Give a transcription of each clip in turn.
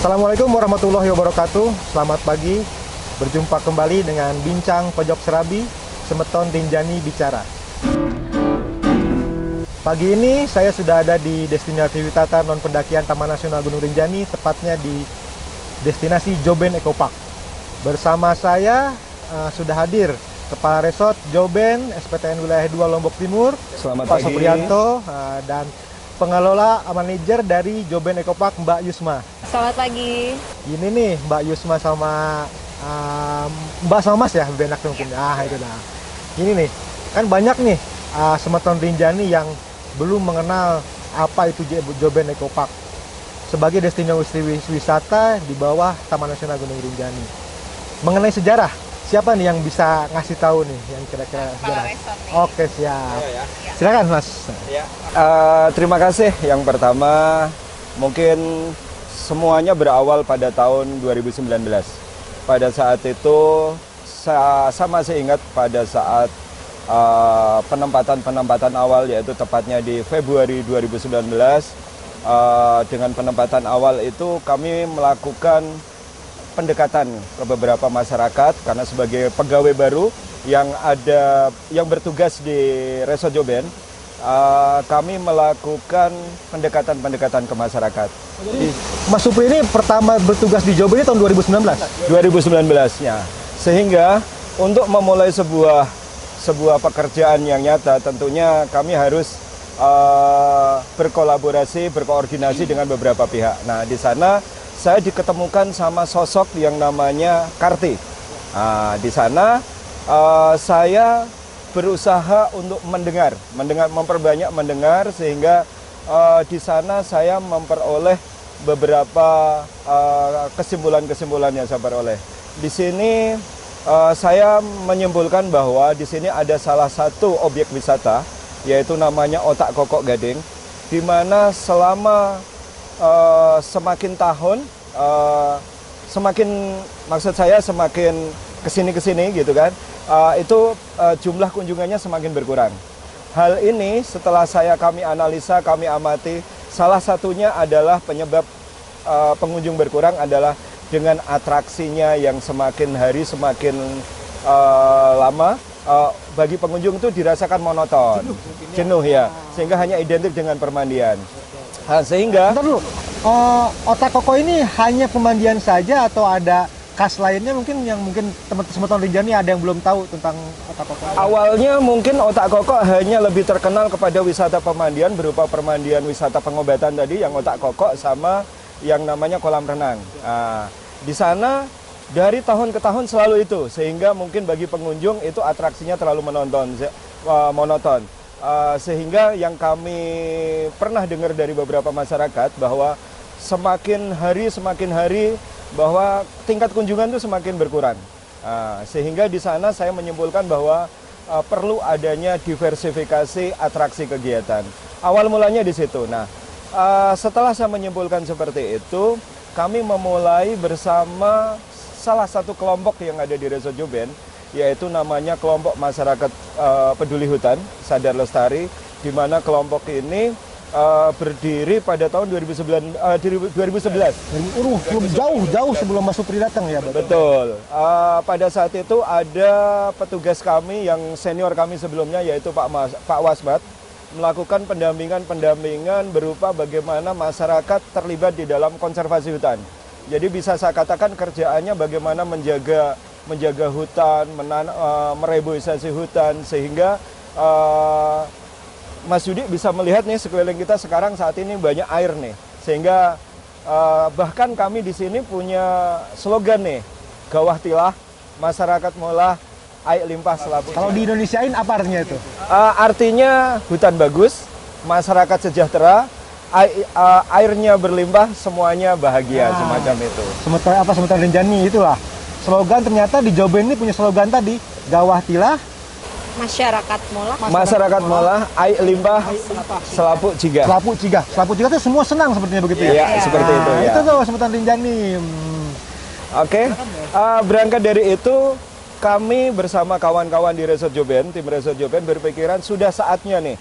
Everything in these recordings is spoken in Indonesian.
Assalamualaikum warahmatullahi wabarakatuh. Selamat pagi. Berjumpa kembali dengan Bincang Pojok Serabi, Semeton Rinjani Bicara. Pagi ini saya sudah ada di destinasi wisata non pendakian Taman Nasional Gunung Rinjani, tepatnya di destinasi Joben Eco Park. Bersama saya sudah hadir Kepala Resort Joben SPTN Wilayah 2 Lombok Timur, Selamat Pak pagi. Supriyanto, dan pengelola manajer dari Joben Eco Park, Mbak Yusma. Selamat pagi. Ini nih Mbak Yusma sama Mbak sama Mas ya, lebih enak mungkin. Itu dah. Ini nih, kan banyak nih Semeton Rinjani yang belum mengenal apa itu Joben Eco Park sebagai destinasi wisata di bawah Taman Nasional Gunung Rinjani. Mengenai sejarah, siapa nih yang bisa ngasih tahu nih yang kira-kira sejarah? Oke, siap. Ya. Silakan Mas. Ya. Terima kasih. Yang pertama, mungkin semuanya berawal pada tahun 2019. Pada saat itu, saya masih ingat pada saat penempatan awal, yaitu tepatnya di Februari 2019. Dengan penempatan awal itu kami melakukan pendekatan ke beberapa masyarakat karena sebagai pegawai baru yang bertugas di Resort Joben, kami melakukan pendekatan ke masyarakat. Jadi Mas Supri ini pertama bertugas di Joben ini tahun 2019? 2019-nya. Sehingga untuk memulai sebuah pekerjaan yang nyata, tentunya kami harus berkolaborasi, berkoordinasi dengan beberapa pihak. Nah, di sana saya diketemukan sama sosok yang namanya Karti. Nah, di sana saya berusaha untuk memperbanyak mendengar, sehingga di sana saya memperoleh beberapa kesimpulan yang saya peroleh. Di sini saya menyimpulkan bahwa di sini ada salah satu objek wisata, yaitu namanya Otak Kokok Gading, di mana selama semakin tahun, semakin kesini gitu kan, itu jumlah kunjungannya semakin berkurang. Hal ini setelah kami analisa, kami amati, salah satunya adalah penyebab pengunjung berkurang adalah dengan atraksinya yang semakin hari semakin lama, bagi pengunjung itu dirasakan monoton, jenuh ya, sehingga hanya identik dengan permandian. Nah, sehingga Bentar dulu, Otak Koko ini hanya pemandian saja atau ada khas lainnya yang mungkin teman-teman Semeton Rinjani ada yang belum tahu tentang Otak Koko? awalnya mungkin Otak Kokok hanya lebih terkenal kepada wisata pemandian berupa permandian wisata pengobatan tadi, yang Otak Kokok sama yang namanya kolam renang. Nah, di sana dari tahun ke tahun selalu itu, sehingga mungkin bagi pengunjung itu atraksinya terlalu monoton. Sehingga yang kami pernah dengar dari beberapa masyarakat bahwa semakin hari bahwa tingkat kunjungan itu semakin berkurang. Sehingga di sana saya menyimpulkan bahwa perlu adanya diversifikasi atraksi kegiatan. Awal mulanya di situ. Nah, setelah saya menyimpulkan seperti itu, kami memulai bersama salah satu kelompok yang ada di Resort Joben, yaitu namanya kelompok masyarakat peduli hutan Sadar Lestari, di mana kelompok ini berdiri pada tahun 2011. Jauh sebelum Mas Supri datang ya? Betul. Pada saat itu ada petugas kami yang senior kami sebelumnya, yaitu Pak Wasmat, melakukan pendampingan berupa bagaimana masyarakat terlibat di dalam konservasi hutan. Jadi bisa saya katakan kerjaannya bagaimana menjaga hutan, mereboisasi hutan, sehingga Mas Yudi bisa melihat nih sekeliling kita sekarang saat ini banyak air nih, sehingga bahkan kami di sini punya slogan nih, Gawah Tilah, masyarakat Molah, air limpah selapu. Kalau di Indonesiain apa artinya itu? Artinya hutan bagus, masyarakat sejahtera, airnya berlimpah, semuanya bahagia, semacam itu. Semeton Rinjani itulah. Slogan ternyata di Joben ini punya slogan tadi, Gawah Tilah, Masyarakat Molah, air limpah, selaput Cigah. Selaput Cigah itu semua senang sepertinya begitu ya? Iya, seperti itu ya. Itu tuh Semeton Rinjani. Oke. Berangkat dari itu, kami bersama kawan-kawan di Resort Joben, tim Resort Joben berpikiran sudah saatnya nih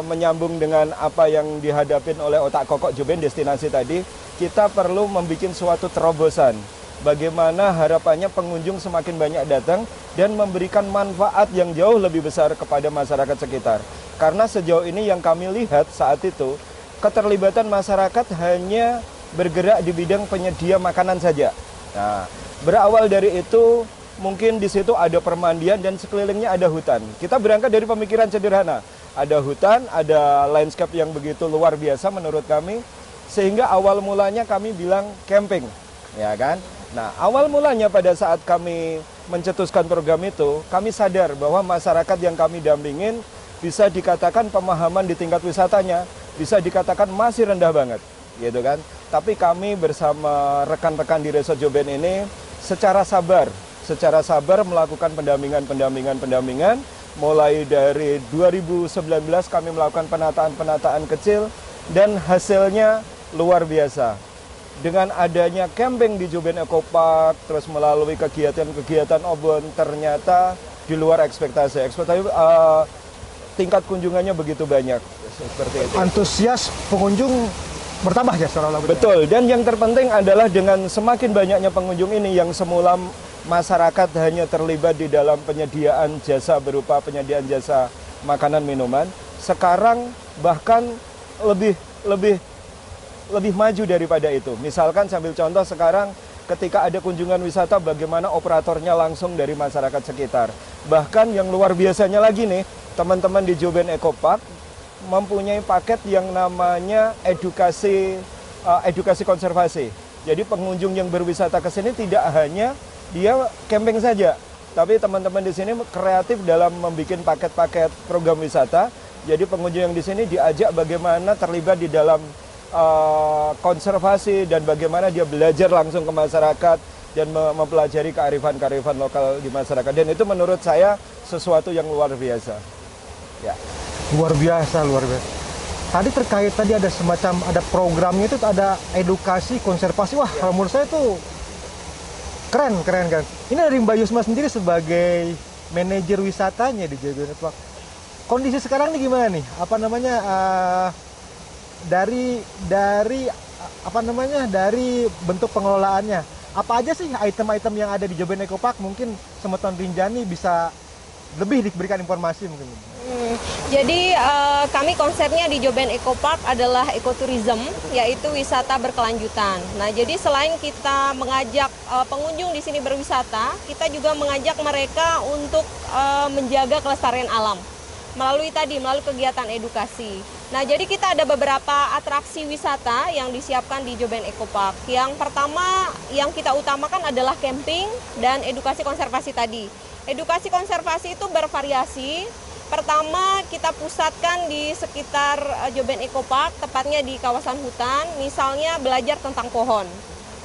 menyambung dengan apa yang dihadapin oleh Otak Kokok Joben destinasi tadi, kita perlu membuat suatu terobosan. Bagaimana harapannya pengunjung semakin banyak datang dan memberikan manfaat yang jauh lebih besar kepada masyarakat sekitar. Karena sejauh ini yang kami lihat saat itu, keterlibatan masyarakat hanya bergerak di bidang penyedia makanan saja. Nah, berawal dari itu, mungkin di situ ada permandian dan sekelilingnya ada hutan. Kita berangkat dari pemikiran sederhana. Ada hutan, ada landscape yang begitu luar biasa menurut kami, sehingga awal mulanya kami bilang camping, ya kan? Nah, awal mulanya pada saat kami mencetuskan program itu, kami sadar bahwa masyarakat yang kami dampingin bisa dikatakan pemahaman di tingkat wisatanya, bisa dikatakan masih rendah banget, gitu kan? Tapi kami bersama rekan-rekan di Resort Joben ini secara sabar melakukan pendampingan, mulai dari 2019 kami melakukan penataan kecil dan hasilnya luar biasa. Dengan adanya camping di Joben Eco Park, terus melalui kegiatan-kegiatan obon, ternyata di luar ekspektasi. Tingkat kunjungannya begitu banyak. Seperti itu. Antusias pengunjung bertambah ya seolah-olah. Betul, dan yang terpenting adalah dengan semakin banyaknya pengunjung ini yang semula masyarakat hanya terlibat di dalam penyediaan jasa berupa penyediaan jasa makanan minuman, sekarang bahkan lebih maju daripada itu. Misalkan sambil contoh sekarang ketika ada kunjungan wisata bagaimana operatornya langsung dari masyarakat sekitar. Bahkan yang luar biasanya lagi nih, teman-teman di Joben Eco Park mempunyai paket yang namanya edukasi konservasi. Jadi pengunjung yang berwisata ke sini tidak hanya dia camping saja, tapi teman-teman di sini kreatif dalam membuat paket-paket program wisata. Jadi pengunjung yang di sini diajak bagaimana terlibat di dalam konservasi dan bagaimana dia belajar langsung ke masyarakat dan mempelajari kearifan-kearifan lokal di masyarakat. Dan itu menurut saya sesuatu yang luar biasa. Ya. Luar biasa. Tadi ada semacam programnya itu, ada edukasi konservasi. Wah, kalau menurut saya itu keren. Ini dari Mbak Yusma sendiri sebagai manajer wisatanya di Joben Eco Park. Kondisi sekarang ini gimana nih? Dari bentuk pengelolaannya, apa aja sih item-item yang ada di Joben Eco Park? Mungkin Semeton Rinjani bisa lebih diberikan informasi mungkin. Jadi kami konsepnya di Joben Eco Park adalah ekoturism, yaitu wisata berkelanjutan. Nah, jadi selain kita mengajak pengunjung di sini berwisata, kita juga mengajak mereka untuk menjaga kelestarian alam melalui kegiatan edukasi. Nah, jadi kita ada beberapa atraksi wisata yang disiapkan di Joben Eco Park. Yang pertama yang kita utamakan adalah camping dan edukasi konservasi tadi. Edukasi konservasi itu bervariasi. Pertama, kita pusatkan di sekitar Joben Eco Park, tepatnya di kawasan hutan, misalnya belajar tentang pohon.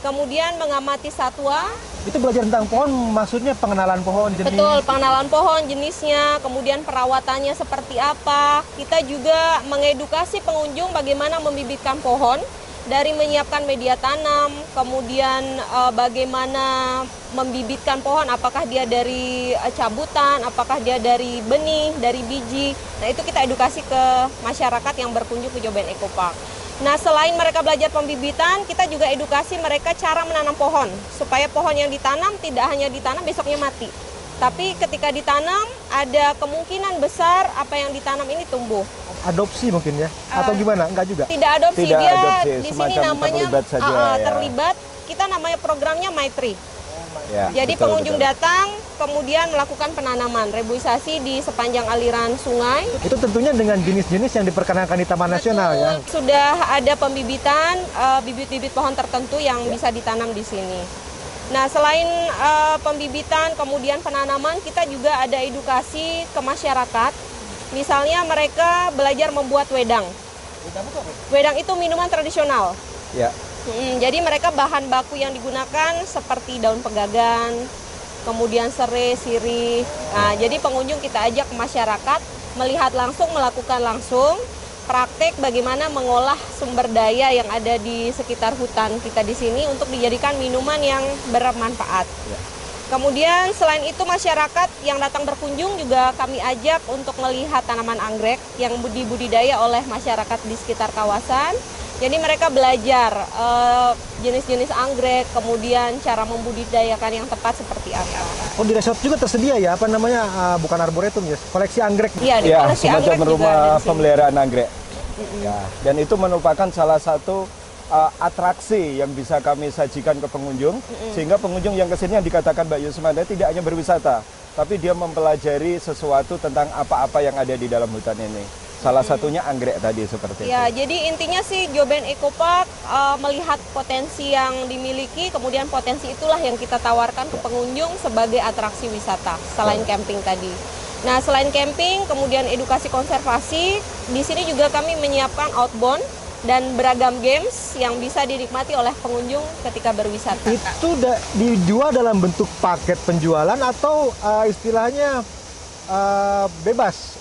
Kemudian mengamati satwa. Itu belajar tentang pohon, maksudnya pengenalan pohon jenis. Betul, pengenalan pohon jenisnya, kemudian perawatannya seperti apa. Kita juga mengedukasi pengunjung bagaimana membibitkan pohon, dari menyiapkan media tanam, kemudian bagaimana membibitkan pohon, apakah dia dari cabutan, apakah dia dari benih, dari biji. Nah, itu kita edukasi ke masyarakat yang berkunjung ke Joben Eco Park. Nah, selain mereka belajar pembibitan, kita juga edukasi mereka cara menanam pohon, supaya pohon yang ditanam tidak hanya ditanam besoknya mati, tapi ketika ditanam ada kemungkinan besar apa yang ditanam ini tumbuh. Adopsi mungkin ya? Atau gimana? Enggak juga? Tidak adopsi, Tidak dia adopsi, di sini semacam namanya terlibat saja, ya. terlibat. Kita namanya programnya Maitri. Ya, Jadi betul, pengunjung betul. datang, kemudian melakukan penanaman, rebuisasi di sepanjang aliran sungai. Itu tentunya dengan jenis-jenis yang diperkenalkan di Taman Nasional ya? Sudah ada pembibitan bibit-bibit pohon tertentu yang bisa ditanam di sini. Nah, selain pembibitan, kemudian penanaman, kita juga ada edukasi ke masyarakat. Misalnya mereka belajar membuat wedang. Wedang itu minuman tradisional. Ya. Jadi mereka bahan baku yang digunakan seperti daun pegagan, kemudian serai, sirih. Nah, jadi pengunjung kita ajak ke masyarakat melihat langsung, melakukan langsung praktek bagaimana mengolah sumber daya yang ada di sekitar hutan kita di sini untuk dijadikan minuman yang bermanfaat. Ya. Kemudian selain itu masyarakat yang datang berkunjung juga kami ajak untuk melihat tanaman anggrek yang dibudidaya oleh masyarakat di sekitar kawasan. Jadi mereka belajar jenis-jenis anggrek, kemudian cara membudidayakan yang tepat seperti apa. Oh, di resort juga tersedia ya, apa namanya, bukan arboretum ya, koleksi anggrek. Iya, di Ya, koleksi semacam anggrek juga rumah ada di sini. pemeliharaan anggrek. Ya, dan itu merupakan salah satu atraksi yang bisa kami sajikan ke pengunjung, sehingga pengunjung yang kesini yang dikatakan Mbak Yusma tidak hanya berwisata, tapi dia mempelajari sesuatu tentang apa-apa yang ada di dalam hutan ini. Salah satunya anggrek tadi seperti Ya, itu. jadi intinya sih Joben Eco Park melihat potensi yang dimiliki, kemudian potensi itulah yang kita tawarkan ke pengunjung sebagai atraksi wisata selain camping tadi. Nah, selain camping, kemudian edukasi konservasi, di sini juga kami menyiapkan outbound dan beragam games yang bisa dinikmati oleh pengunjung ketika berwisata. Itu dijual dalam bentuk paket penjualan atau istilahnya bebas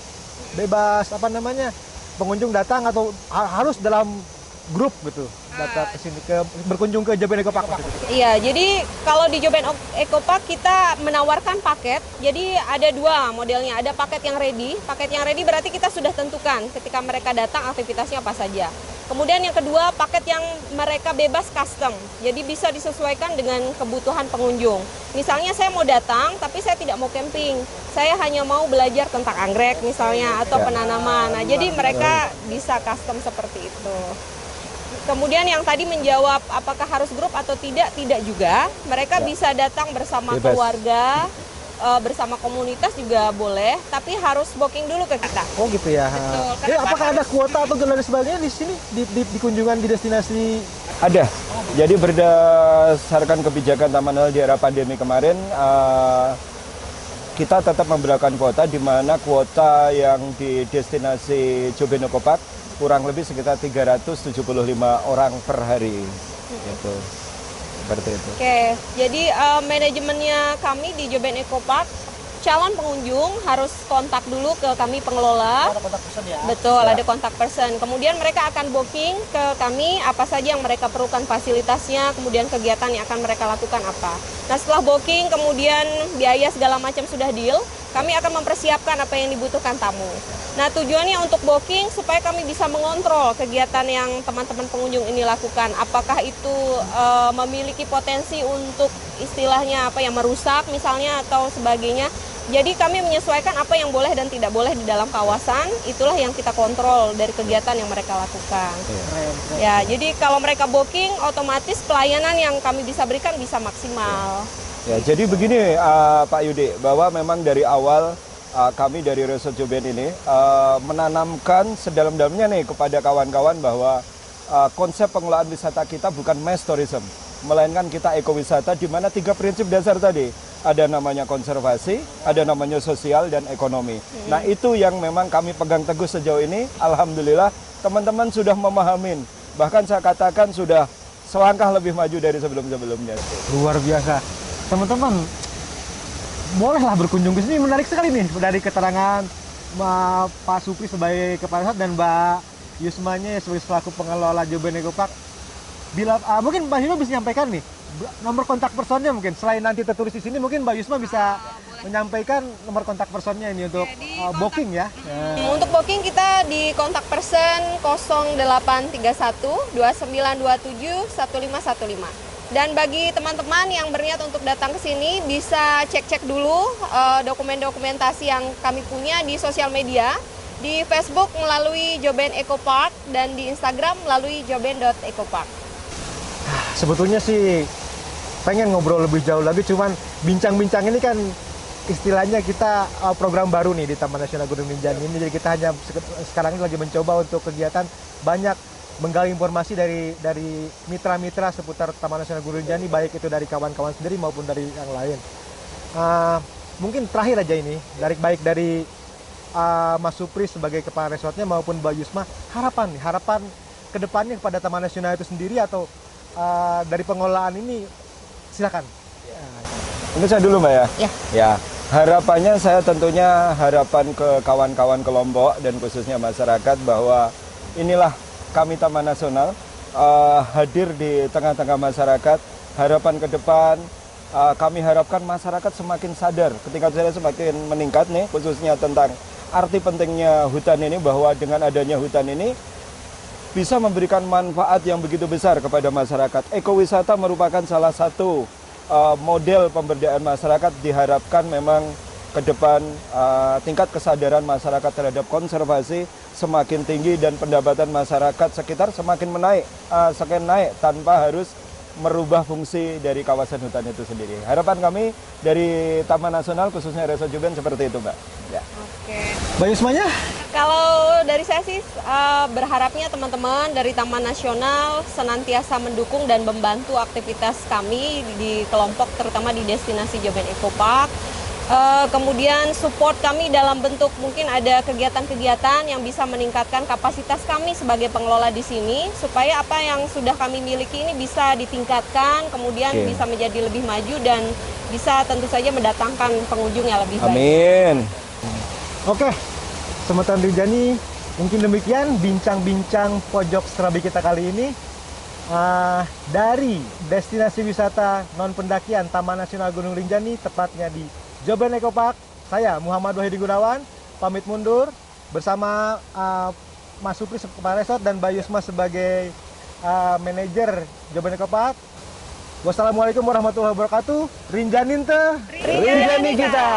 apa namanya, pengunjung datang atau harus dalam grup gitu datang ke sini berkunjung ke Joben Eco Park? Iya, jadi kalau di Joben Eco Park kita menawarkan paket. Jadi ada dua modelnya, ada paket yang ready. Paket yang ready berarti kita sudah tentukan ketika mereka datang aktivitasnya apa saja. Kemudian yang kedua, paket yang mereka bebas custom. Jadi bisa disesuaikan dengan kebutuhan pengunjung. Misalnya saya mau datang tapi saya tidak mau camping. Saya hanya mau belajar tentang anggrek misalnya atau penanaman. Nah, jadi mereka bisa custom seperti itu. Kemudian yang tadi menjawab apakah harus grup atau tidak juga. Mereka bisa datang bersama Bebas. keluarga, bersama komunitas juga boleh, tapi harus booking dulu ke kita. Oh gitu ya. Betul, Jadi karena apakah ada kuota atau dan sebagainya di sini di kunjungan di destinasi? Ada. Jadi berdasarkan kebijakan Taman Nasional di era pandemi kemarin, kita tetap memberlakukan kuota, di mana kuota yang di destinasi Joben Eco Park kurang lebih sekitar 375 orang per hari. Gitu. Seperti itu. Oke, jadi manajemennya kami di Joben Eco Park, calon pengunjung harus kontak dulu ke kami pengelola. Ada kontak person ya. Betul, Ya. ada kontak person. Kemudian mereka akan booking ke kami apa saja yang mereka perlukan fasilitasnya, kemudian kegiatan yang akan mereka lakukan apa. Nah, setelah booking, kemudian biaya segala macam sudah deal, kami akan mempersiapkan apa yang dibutuhkan tamu. Nah, tujuannya untuk booking supaya kami bisa mengontrol kegiatan yang teman-teman pengunjung ini lakukan. Apakah itu memiliki potensi untuk istilahnya apa yang merusak misalnya atau sebagainya. Jadi kami menyesuaikan apa yang boleh dan tidak boleh di dalam kawasan, itulah yang kita kontrol dari kegiatan yang mereka lakukan. Ya, jadi kalau mereka booking, otomatis pelayanan yang kami bisa berikan bisa maksimal. Ya, jadi begini Pak Yudi, bahwa memang dari awal kami dari Resort Joben ini menanamkan sedalam-dalamnya nih kepada kawan-kawan bahwa konsep pengelolaan wisata kita bukan mass tourism, melainkan kita ekowisata, di mana 3 prinsip dasar tadi. Ada namanya konservasi, ada namanya sosial, dan ekonomi. Nah, itu yang memang kami pegang teguh sejauh ini. Alhamdulillah teman-teman sudah memahamin. Bahkan saya katakan sudah selangkah lebih maju dari sebelum-sebelumnya. Luar biasa. Teman-teman, bolehlah berkunjung ke sini. Menarik sekali nih dari keterangan Pak Supri sebagai kepala resort dan Mbak Yusmanya sebagai selaku pengelola Joben Eco Park. Bila mungkin Mbak Yusma bisa menyampaikan nih nomor kontak personnya, mungkin selain nanti tertulis di sini, mungkin Mbak Yusma bisa menyampaikan nomor kontak personnya ini untuk booking ya. Untuk booking kita di kontak person 0831 2927 1515. Dan bagi teman-teman yang berniat untuk datang ke sini bisa cek-cek dulu dokumen-dokumentasi yang kami punya di sosial media. Di Facebook melalui Joben Eco Park dan di Instagram melalui joben.ecopark. Sebetulnya sih pengen ngobrol lebih jauh lagi, cuman bincang-bincang ini kan istilahnya kita program baru nih di Taman Nasional Gunung Rinjani ini, jadi kita hanya sekarang ini lagi mencoba untuk kegiatan banyak menggali informasi dari mitra-mitra seputar Taman Nasional Gunung Rinjani, baik itu dari kawan-kawan sendiri maupun dari yang lain. Mungkin terakhir aja ini, baik dari Mas Supri sebagai kepala resortnya maupun Mbak Yusma, harapan kedepannya kepada Taman Nasional itu sendiri atau dari pengelolaan ini, silakan. Ini saya dulu Mbak ya? Ya. Ya, harapannya saya tentunya harapan ke kawan-kawan kelompok dan khususnya masyarakat bahwa inilah kami Taman Nasional hadir di tengah-tengah masyarakat. Harapan ke depan kami harapkan masyarakat semakin sadar, ketika saya semakin meningkat nih, khususnya tentang arti pentingnya hutan ini, bahwa dengan adanya hutan ini bisa memberikan manfaat yang begitu besar kepada masyarakat. Ekowisata merupakan salah satu model pemberdayaan masyarakat. Diharapkan memang ke depan tingkat kesadaran masyarakat terhadap konservasi semakin tinggi dan pendapatan masyarakat sekitar semakin naik tanpa harus merubah fungsi dari kawasan hutan itu sendiri. Harapan kami dari Taman Nasional khususnya Resort Juben seperti itu, Mbak. Ya. Oke. Mbak Yusmanya? Kalau dari saya sih berharapnya teman-teman dari Taman Nasional senantiasa mendukung dan membantu aktivitas kami di kelompok terutama di destinasi Joben Eco Park. Kemudian support kami dalam bentuk mungkin ada kegiatan-kegiatan yang bisa meningkatkan kapasitas kami sebagai pengelola di sini supaya apa yang sudah kami miliki ini bisa ditingkatkan, kemudian bisa menjadi lebih maju dan bisa tentu saja mendatangkan pengunjung yang lebih baik. Amin. Oke, Semeton Rinjani, mungkin demikian bincang-bincang pojok serabi kita kali ini. Dari destinasi wisata non pendakian Taman Nasional Gunung Rinjani, tepatnya di Joben Eco Park, saya Muhammad Wahidi Gunawan pamit mundur bersama Mas Supri Kepala Resort dan Mbak Yusma sebagai manajer Joben Eco Park. Wassalamualaikum warahmatullahi wabarakatuh. Rinjanin teh. Rinjani kita.